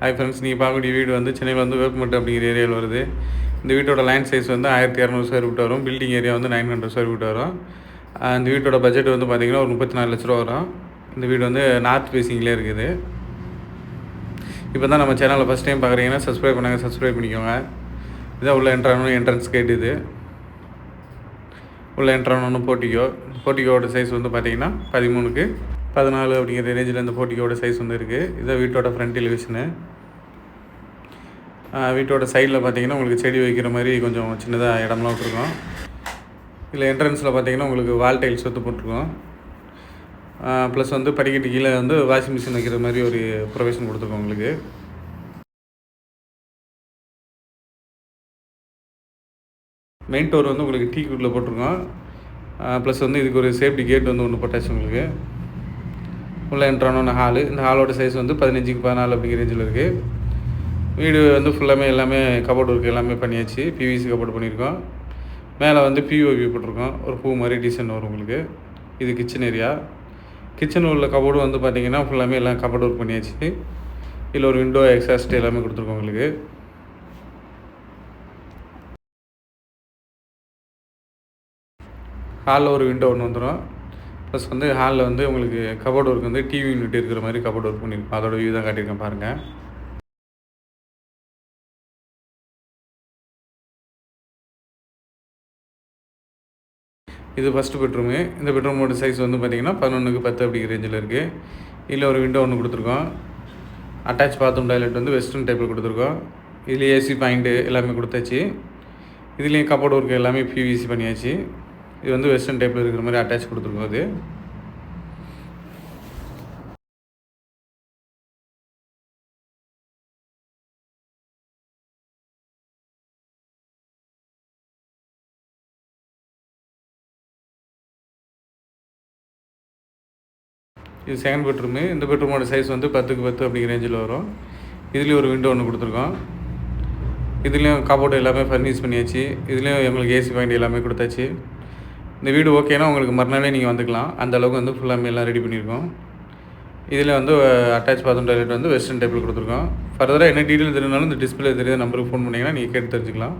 Hi friends, நீங்கள் பார்க்கக்கூடிய வீடு வந்து சென்னையில் வந்து வேப்பமட்டு அப்படிங்கிற ஏரியாவில் வருது. இந்த வீட்டோட லேண்ட் சைஸ் வந்து 1200 ஸ்கொயர் ஃபீட் வரும். பில்டிங் ஏரியா வந்து 900 ஸ்கொயர் ஃபீட் வரும். இந்த வீட்டோட பட்ஜெட் வந்து பார்த்திங்கன்னா ஒரு 34 லட்ச ரூபா வரும். இந்த வீடு வந்து நார்த் ஃபேஸிங்லேயே இருக்குது. இப்போ தான் நம்ம சேனலில் ஃபஸ்ட் டைம் பார்க்குறீங்கன்னா சப்ஸ்கிரைப் சப்ஸ்கிரைப் பண்ணிக்கோங்க. இதான் உள்ள என்ட்ரன்ஸ் கேட். இது உள்ள என்ட்ரானு போர்ட்டிக்கோட சைஸ் வந்து பார்த்திங்கன்னா 13க்கு 14 அப்படிங்கிற ரேஞ்சில் இந்த போர்ட்டிக்கோட சைஸ் வந்து இருக்குது. இதான் வீட்டோட ஃப்ரண்ட் எலிவேஷனு. வீட்டோட சைடில் பார்த்திங்கன்னா உங்களுக்கு செடி வைக்கிற மாதிரி கொஞ்சம் சின்னதாக இடம்லாம் விட்ருக்கோம். இதில் என்ட்ரன்ஸில் பார்த்திங்கன்னா உங்களுக்கு வால் டைல்ஸ் வந்து போட்டிருக்கோம். ப்ளஸ் வந்து படிக்கட்டு கீழே வந்து வாஷிங் மிஷின் வைக்கிற மாதிரி ஒரு ப்ரொவிஷன் கொடுத்துருக்கோம் உங்களுக்கு. மெயின் டோர் வந்து உங்களுக்கு டீ குட்டில் போட்டிருக்கோம். ப்ளஸ் வந்து இதுக்கு ஒரு சேஃப்டி கேட் வந்து ஒன்று போட்டாச்சு உங்களுக்கு. உள்ளே என்ட்ரான ஹாலு. இந்த ஹாலோட சைஸ் வந்து 15க்கு 14 அப்படிங்கிற ரேஞ்சில் இருக்குது. வீடு வந்து ஃபுல்லாமே எல்லாமே கபோர்டு ஒர்க் எல்லாமே பண்ணியாச்சு. பிவிசி கபோர்டு பண்ணியிருக்கோம். மேலே வந்து பிஓபி போட்டிருக்கோம். ஒரு பூ மாதிரி டிசைன் வரும் உங்களுக்கு. இது கிச்சன் ஏரியா. கிச்சன் உள்ள கபோர்டு வந்து பார்த்திங்கன்னா ஃபுல்லாமே எல்லாம் கபோர்டு ஒர்க் பண்ணியாச்சு. இதில் ஒரு விண்டோ எக்ஸாஸ்ட் எல்லாமே கொடுத்துருக்கோம் உங்களுக்கு. ஹாலில் ஒரு விண்டோ ஒன்று வந்துடும். ப்ளஸ் வந்து ஹாலில் வந்து உங்களுக்கு கபோர்டு ஒர்க் வந்து டிவி யூனிட் இருக்கிற மாதிரி கபோர்டு ஒர்க் பண்ணியிருக்கோம். அதோட வியூ தான் காட்டியிருக்கேன் பாருங்கள். இது ஃபஸ்ட்டு பெட்ரூமு. இந்த பெட்ரூமோட சைஸ் வந்து பார்த்திங்கன்னா 11க்கு 10 அப்படிங்கிற ரேஞ்சில் இருக்குது. இதில் ஒரு விண்டோ ஒன்று கொடுத்துருக்கோம். அட்டாச் பாத்ரூம் டாய்லெட் வந்து வெஸ்டர்ன் டைப்பில் கொடுத்துருக்கோம். இதில் ஏசி பாயிண்ட்டு எல்லாமே கொடுத்தாச்சு. இதுலேயும் கபோர்டு ஒர்க் எல்லாமே பிவிசி பண்ணியாச்சு. இது வந்து வெஸ்டர்ன் டைப்பில் இருக்கிற மாதிரி அட்டாச் கொடுத்துருக்கோம். அது இது செகண்ட் பெட்ரூமு. இந்த பெட்ரூமோட சைஸ் வந்து 10க்கு 10 அப்படிங்கிற ரேஞ்சில் வரும். இதுலேயும் ஒரு விண்டோ ஒன்று கொடுத்துருக்கோம். இதுலேயும் கபோர்டு எல்லாமே ஃபர்னிஷ் பண்ணியாச்சு. இதுலேயும் எங்களுக்கு ஏசி பாயிண்ட் எல்லாமே கொடுத்தாச்சு. இந்த வீடு ஓகேனா உங்களுக்கு மறுநாளே நீங்கள் வந்துக்கலாம். அந்த அளவுக்கு வந்து ஃபுல்லாமே எல்லாம் ரெடி பண்ணியிருக்கோம். இதில் வந்து அட்டாச் பாத்ரூம் டாய்லெட் வந்து வெஸ்டர்ன் டைப்பில் கொடுத்துருக்கோம். ஃபர்தராக என்ன டீட்டெயில் தெரியுனாலும் இந்த டிஸ்பிளே தெரியாத நம்பருக்கு ஃபோன் பண்ணிங்கன்னா நீங்கள் கேட்டு தெரிஞ்சுக்கலாம்.